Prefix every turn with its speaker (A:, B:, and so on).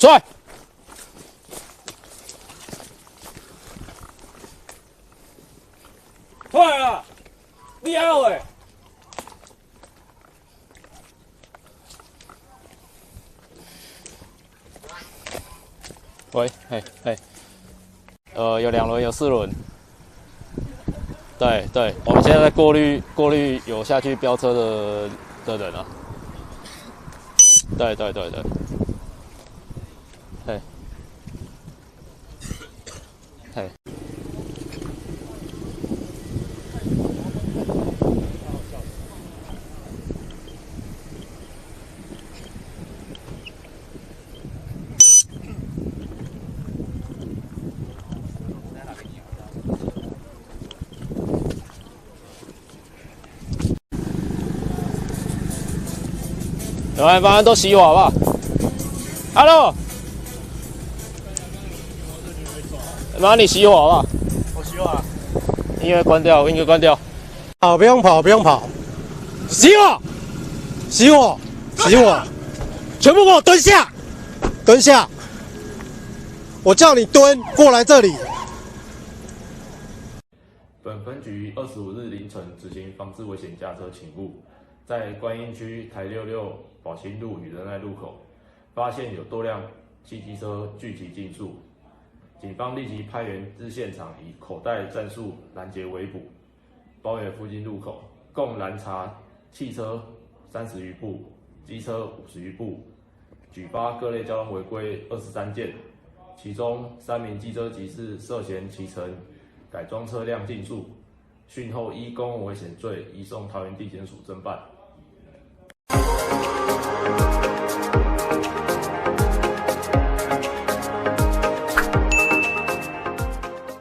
A: 出来！
B: 快了，厉害喂！
A: 喂，嘿，嘿，有2轮，有4轮。对对，我们现在在过滤有下去飙车的人啊。对对对对。嘿，嘿。来，麻烦都熄火好不好 ？Hello， 麻烦你熄火好不好？
B: 我熄火了。
A: 音乐关掉，音乐关掉。
C: 好，不用跑，不用跑。熄火，熄火，熄火，全部给我蹲下，蹲下。我叫你蹲，过来这里。
D: 本分局25日凌晨执行防治危险驾车勤务，在观音区台66宝兴路与仁爱路口，发现有多辆汽机车聚集竞速，警方立即派员至现场，以口袋战术拦截围捕，包围附近路口，共拦查汽车30余部，机车50余部，举发各类交通违规23件，其中3名机车骑士涉嫌骑乘改装车辆竞速，讯后依公共危险罪移送桃园地检署侦办。